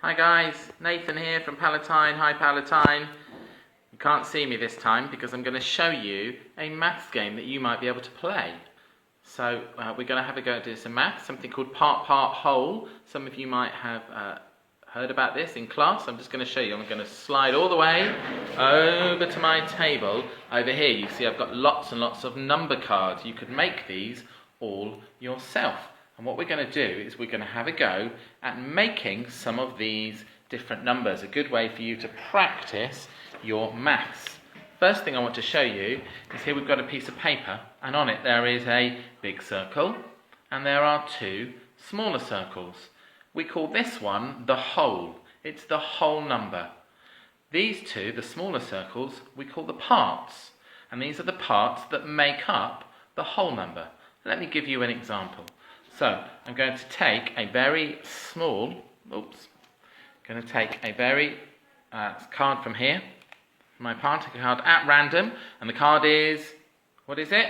Hi guys, Nathan here from Palatine. Hi Palatine. You can't see me this time because I'm going to show you a maths game that you might be able to play. So we're going to have a go at doing some maths, something called part whole. Some of you might have heard about this in class. I'm just going to show you. I'm going to slide all the way over to my table. Over here you see I've got lots and lots of number cards. You could make these all yourself. And what we're going to do is we're going to have a go at making some of these different numbers. A good way for you to practice your maths. First thing I want to show you is here we've got a piece of paper, and on it there is a big circle and there are two smaller circles. We call this one the whole. It's the whole number. These two, the smaller circles, we call the parts, and these are the parts that make up the whole number. Let me give you an example. So I'm going to take a very small, card from here, my particle card at random, and the card is, what is it?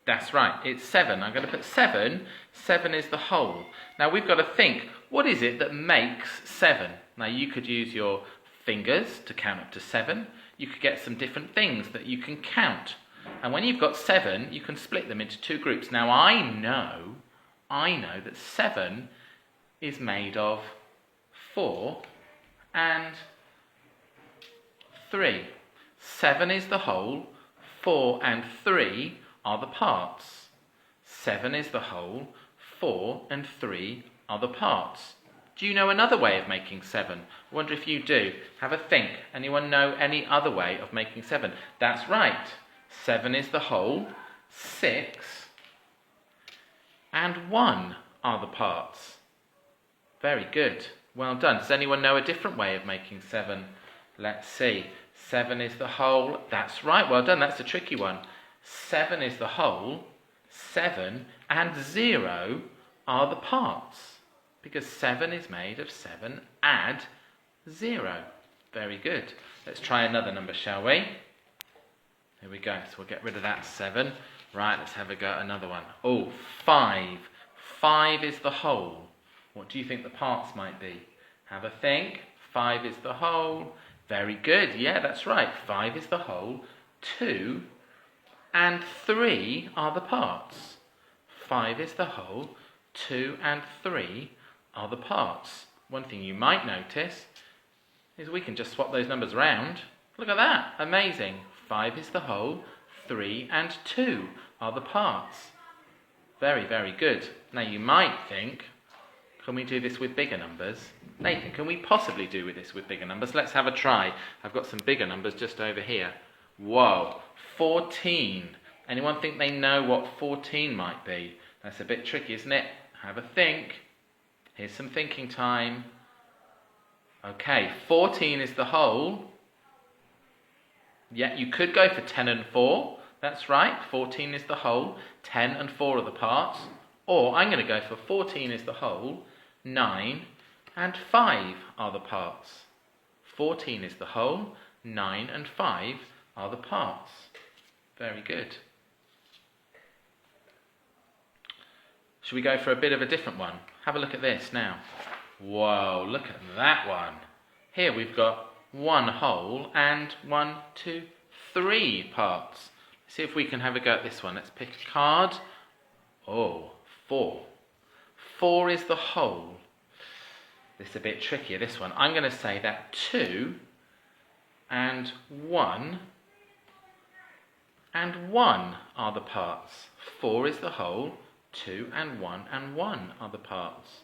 That's right, it's 7. I'm going to put 7. 7 is the whole. Now we've got to think, what is it that makes 7? Now you could use your fingers to count up to 7. You could get some different things that you can count. And when you've got 7, you can split them into two groups. Now I know that 7 is made of 4 and 3. 7 is the whole, 4 and 3 are the parts. 7 is the whole, 4 and 3 are the parts. Do you know another way of making 7? I wonder if you do. Have a think. Anyone know any other way of making 7? That's right. 7 is the whole, 6 and 1 are the parts. Very good. Well done. Does anyone know a different way of making 7? Let's see. 7 is the whole. That's right. Well done. That's a tricky one. 7 is the whole. 7 and 0 are the parts. Because 7 is made of 7 add 0. Very good. Let's try another number, shall we? Here we go. So we'll get rid of that 7. Right, let's have a go at another one. 5. 5 is the whole. What do you think the parts might be? Have a think. 5 is the whole. Very good. Yeah, that's right. 5 is the whole. 2 and 3 are the parts. 5 is the whole. 2 and 3 are the parts. One thing you might notice is we can just swap those numbers around. Look at that. Amazing. 5 is the whole. 3 and 2 are the parts. Very, very good. Now you might think, can we do this with bigger numbers? Nathan, can we possibly do this with bigger numbers? Let's have a try. I've got some bigger numbers just over here. Whoa, 14. Anyone think they know what 14 might be? That's a bit tricky, isn't it? Have a think. Here's some thinking time. Okay, 14 is the whole. Yeah, you could go for 10 and 4. That's right, 14 is the whole. 10 and 4 are the parts. Or I'm going to go for 14 is the whole. 9 and 5 are the parts. 14 is the whole. 9 and 5 are the parts. Very good. Should we go for a bit of a different one? Have a look at this now. Whoa, look at that one. Here we've got 1 whole and 1, 2, 3 parts. Let's see if we can have a go at this one. Let's pick a card. 4. 4 is the whole. This is a bit trickier, this one. I'm going to say that 2 and 1 are the parts. 4 is the whole. 2 and 1 are the parts.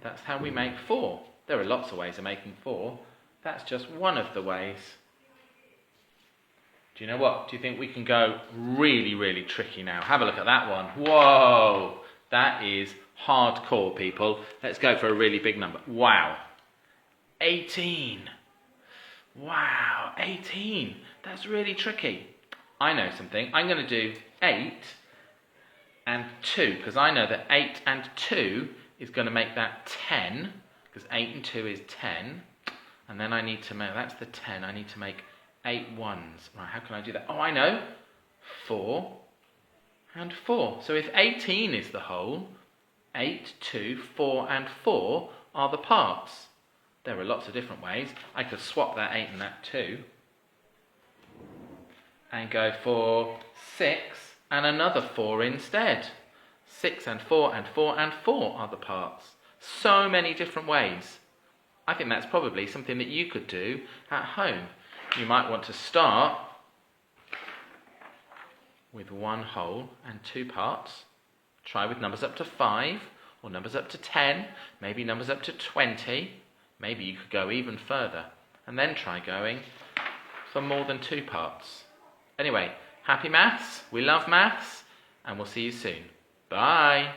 That's how we make 4. There are lots of ways of making 4. That's just one of the ways. Do you know what? Do you think we can go really, really tricky now? Have a look at that one. Whoa! That is hardcore, people. Let's go for a really big number. Wow. 18. Wow, 18. That's really tricky. I know something. I'm going to do 8 and 2, because I know that 8 and 2 is going to make that 10, because 8 and 2 is 10. And then I need to make, that's the 10, I need to make 8 ones. Right, how can I do that? Oh, I know. 4 and 4. So if 18 is the whole, 8, 2, 4 and 4 are the parts. There are lots of different ways. I could swap that 8 and that 2 and go for 6 and another 4 instead. 6 and 4 and 4 and 4 are the parts. So many different ways. I think that's probably something that you could do at home. You might want to start with 1 whole and 2 parts. Try with numbers up to 5 or numbers up to 10, maybe numbers up to 20. Maybe you could go even further and then try going for more than 2 parts. Anyway, happy maths, we love maths, and we'll see you soon. Bye!